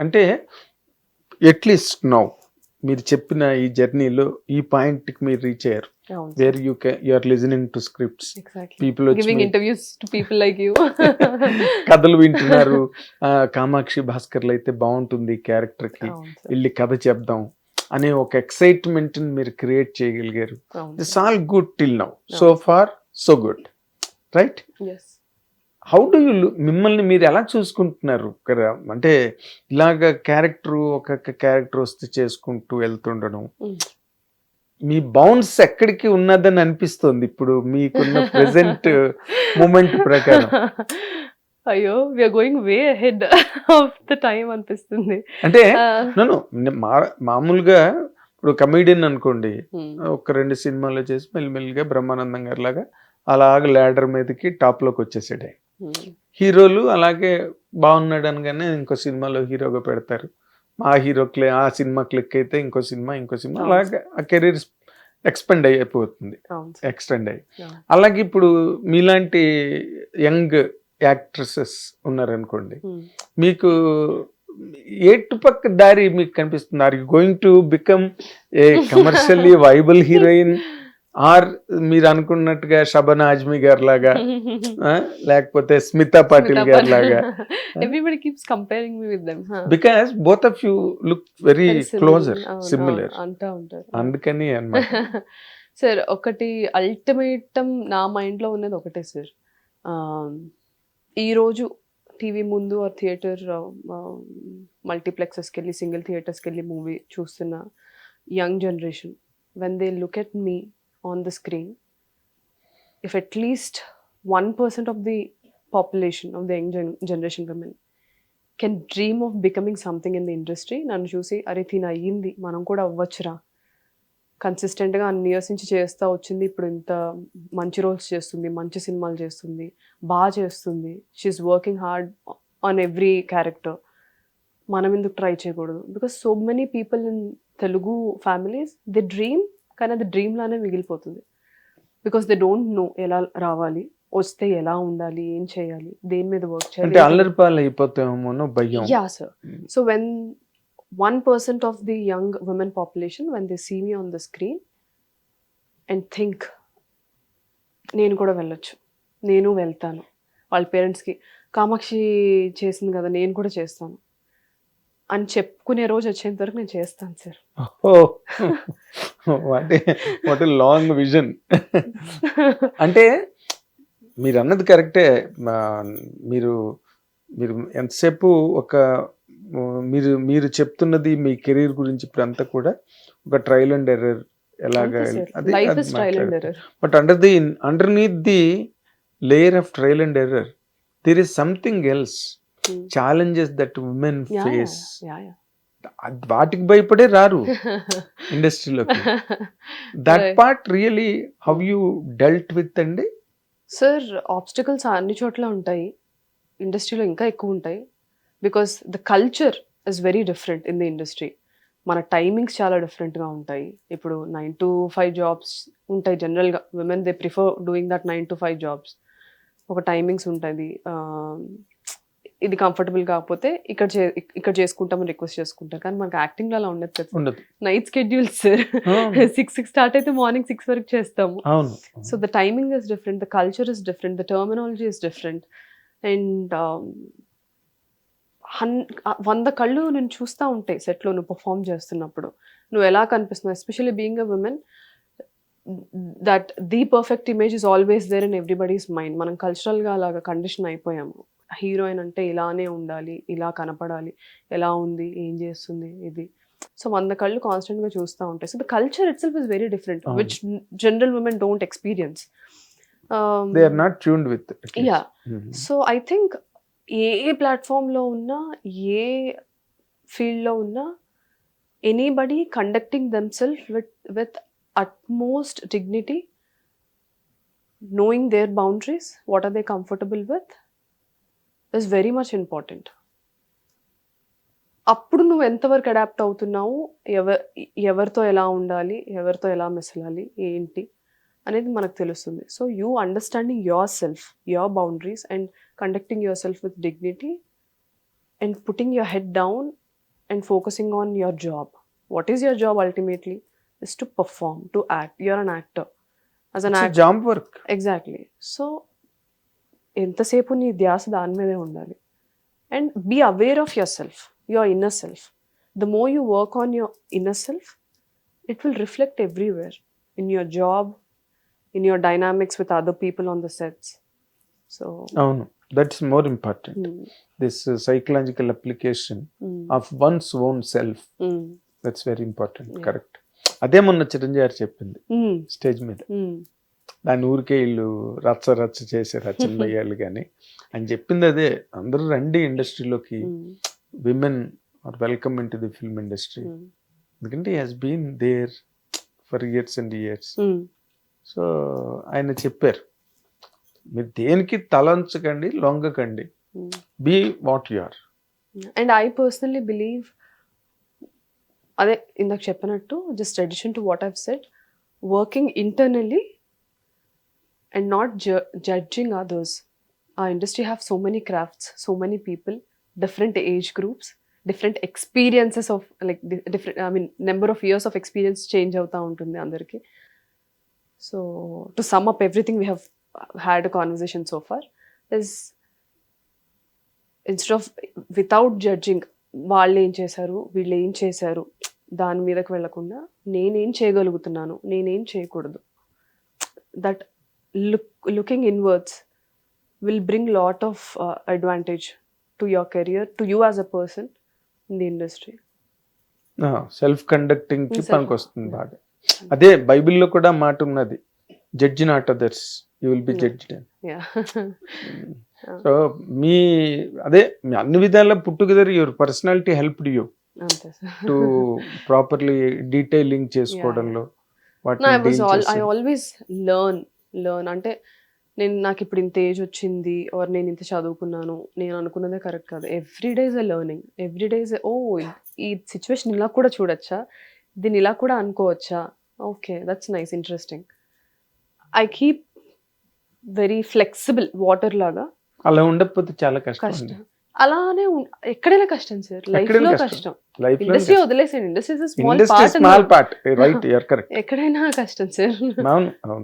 అంటే at least now మీరు చెప్పిన ఈ జర్నీలో ఈ పాయింట్కి మీరు రీచ్ అయ్యారు, where you are listening to scripts, people giving వచ్చి interviews to people like you. కథలు వింటున్నారు. కామాక్షి భాస్కర్లు అయితే బాగుంటుంది క్యారెక్టర్కి, వెళ్ళి కథ చెప్దాం అనే ఒక ఎక్సైట్మెంట్ మీరు క్రియేట్ చేయగలిగారు. It's all good till now, so far so good, right? How do you మిమ్మల్ని మీరు ఎలా చూసుకుంటున్నారు? అంటే ఇలాగ క్యారెక్టర్ ఒక్కొక్క క్యారెక్టర్ వస్తే చేసుకుంటూ వెళ్తుండడం, మీ బౌన్స్ ఎక్కడికి ఉన్నదని అనిపిస్తుంది ఇప్పుడు మీకున్న ప్రెసెంట్ మూమెంట్ ప్రకారం? అయ్యో, we are going way ahead of the time అనిపిస్తుంది. అంటే నన్ను మామూలుగా ఇప్పుడు కమీడియన్ అనుకోండి, ఒక 2 సినిమాలు చేసి మెల్లిమెల్లిగా బ్రహ్మానందం గారి లాగా అలాగ ల్యాడర్ మీదకి టాప్ లోకి వచ్చేసాడు. హీరోలు అలాగే బాగున్నాడు అనగానే ఇంకో సినిమాలో హీరోగా పెడతారు, ఆ హీరో ఆ సినిమా క్లిక్ అయితే ఇంకో సినిమా అలాగే ఆ కెరీర్ ఎక్స్టెండ్ అయిపోతుంది. అలాగే ఇప్పుడు మీలాంటి యంగ్ యాక్ట్రెసెస్ ఉన్నారనుకోండి, మీకు ఎటుపక్క దారి మీకు కనిపిస్తుంది? Are you going to become a commercially viable heroine, or మీరు అనుకున్నట్టుగా షబనా ఆజ్మీ గారి లాగా, లేకపోతే స్మితా పాటిల్ గారి లాగా? Everybody keeps comparing me with them, because both of you look very closer, similar. అంటా ఉంటారు. అందుకని అన్నమాట. సార్, ఒకటి అల్టిమేటం నా మైండ్లో ఉన్నది ఒకటే సార్, ఈరోజు టీవీ ముందు ఆ థియేటర్ మల్టీప్లెక్సెస్కి వెళ్ళి సింగిల్ థియేటర్స్కి వెళ్ళి మూవీ చూస్తున్న young generation, when they look at me on the screen, if at least 1% of the population of the young generation women can dream of becoming something in the industry, నన్ను చూసి అరే తిన అయ్యింది, మనం కూడా అవ్వచ్చురా, కన్సిస్టెంట్గా అన్ని ఇయర్స్ నుంచి చేస్తూ వచ్చింది, ఇప్పుడు ఇంత మంచి రోల్స్ చేస్తుంది, మంచి సినిమాలు చేస్తుంది, బాగా చేస్తుంది, she is working hard on every character, మనం ఎందుకు ట్రై చేయకూడదు? Because so many people in Telugu families they dream, కానీ అది డ్రీమ్ లానే మిగిలిపోతుంది. బికాస్ దే డోంట్ నో ఎలా రావాలి, వస్తే ఎలా ఉండాలి, ఏం చేయాలి, దేని మీద వర్క్ చేయాలి. Yeah sir. So when 1% of the young women population, when they see me on the screen and think నేను కూడా వెళ్ళొచ్చు, నేను వెళ్తాను, వాళ్ళ పేరెంట్స్కి కామాక్షి చేసింది కదా నేను కూడా చేస్తాను అని చెప్పుకునే రోజు వచ్చేంత వరకు నేను చేస్తాను sir. What a long vision. అంటే మీరు అన్నది కరెక్టే. మీరు మీరు ఎంతసేపు ఒక మీరు చెప్తున్నది మీ కెరీర్ గురించి ఇప్పుడు అంతా కూడా ఒక ట్రయల్ అండ్ ఎర్రర్ ఎలాగా, but underneath the layer of trial and error there is something else, challenges that women face. వాటికి భయపడే రారు ఇండస్ట్రీలోకి. That part really how you dealt with అండి? సార్, ఆబ్స్టికల్స్ అన్ని చోట్ల ఉంటాయి, ఇండస్ట్రీలో ఇంకా ఎక్కువ ఉంటాయి. Because the culture is very different in the industry. మన టైమింగ్స్ చాలా డిఫరెంట్గా ఉంటాయి. ఇప్పుడు 9 to 5 జాబ్స్ ఉంటాయి జనరల్గా. Women they prefer doing that 9 to 5 jobs. ఒక టైమింగ్స్ ఉంటుంది. ఇది కంఫర్టబుల్ కాకపోతే ఇక్కడ చేసుకుంటామని రిక్వెస్ట్ చేసుకుంటారు. కానీ మనకు యాక్టింగ్ అలా ఉండదు కదా, నైట్ స్కెడ్యూల్స్ సార్. 6 స్టార్ట్ అయితే మార్నింగ్ 6 వరకు చేస్తాము. So the timing is different, the culture is different, the terminology is different. And 100 కళ్ళు నేను చూస్తూ ఉంటాయి సెట్లో నువ్వు పర్ఫామ్ చేస్తున్నప్పుడు, నువ్వు ఎలా కనిపిస్తున్నావు. Especially being a woman, that the perfect image is always there in everybody's mind. మనం కల్చరల్గా అలాగా కండిషన్ అయిపోయాము. హీరోయిన్ అంటే ఇలానే ఉండాలి, ఇలా కనపడాలి, ఎలా ఉంది, ఏం చేస్తుంది, ఇది. సో 100 కళ్ళు కాన్స్టెంట్గా చూస్తూ ఉంటాయి. So the culture itself is very different, which general women don't experience. They are not tuned with. Yeah. So I think ఏ ప్లాట్ఫామ్లో ఉన్నా, ఏ ఫీల్డ్లో ఉన్నా, anybody conducting themselves with utmost dignity, knowing their boundaries, what are they comfortable with, is very much important. అప్పుడు నువ్వు ఎంతవరకు adapt అవుతున్నావు, ఎవరితో ఎలా ఉండాలి, ఎవరితో ఎలా మెసలాలి, ఏంటి అనేది మనకు తెలుస్తుంది. So you understanding your self, your boundaries and conducting your self with dignity and putting your head down and focusing on your job. What is your job ultimately? Is to perform, to act. You're an actor. As an actor. Job work. Exactly. So ఎంతసేపు నీ ధ్యాస దాని మీదే ఉండాలి. And be aware of yourself, your inner self. The more you work on your inner self, it will reflect everywhere, in your job, in your dynamics with other people on the sets. So అవును, that's more important. This psychological application of one's own self, that's very important. Correct. అదే మొన్న చిరంజీవి గారు చెప్పింది stage మీద. దాని ఊరికే వీళ్ళు రచ్చ చేసే రచన వేయాలి కానీ అని చెప్పింది అదే. అందరూ రండి ఇండస్ట్రీలోకి, women are welcome into the film industry. ఎందుకంటే he has been there for years and years. So ఆయన చెప్పారు, మీరు దేనికి తలంచకండి, లొంగకండి, be what you are. And I personally believe, అదే ఇందాక చెప్పినట్టు, just addition to what I've said, working internally and not judging others. Our industry have so many crafts, so many people, different age groups, different experiences of like different, I mean number of years of experience change avta untundi andarki. So to sum up everything we have had a conversation so far is, instead of without judging వాళ్ళు ఏం చేశారు, వీళ్ళు ఏం చేశారు, దాని మీదకి వెళ్ళకుండా నేనేం చేయగలుగుతున్నాను, నేనేం చేయకూడదు, that looking inwards will bring lot of advantage to your career, to you as a person in the industry. Self conducting కి పనికి వస్తుంది బాగా. అదే బైబిల్లో కూడా మాట ఉన్నది, judge not others, you will be judged. So మీ అదే మీ అన్ని విధాల put together your personality helped you to properly detailing చేసుకోవడంలో. I always learn అంటే నాకు ఇప్పుడు ఇంత ఏజ్ వచ్చింది, ఆర్ నేను ఇంత చదువుకున్నాను, నేను అనుకున్నదే కరెక్ట్ కాదు. Every day is a learning, every day is oh ఈ సిచ్యువేషన్ ఇలా కూడా చూడొచ్చా, దీన్ని ఇలా కూడా అనుకోవచ్చా, okay that's nice, interesting. I keep very flexible, water లాగా. అలా ఉండకపోతే చాలా కష్టం. అలానే ఎక్కడైనా కష్టం సార్, లైఫ్ లో కష్టం. ఇండస్ట్రీ వదిలేసేయండి, industry small part, right, you are correct. ఎక్కడైనా కష్టం సార్. అవును అవును.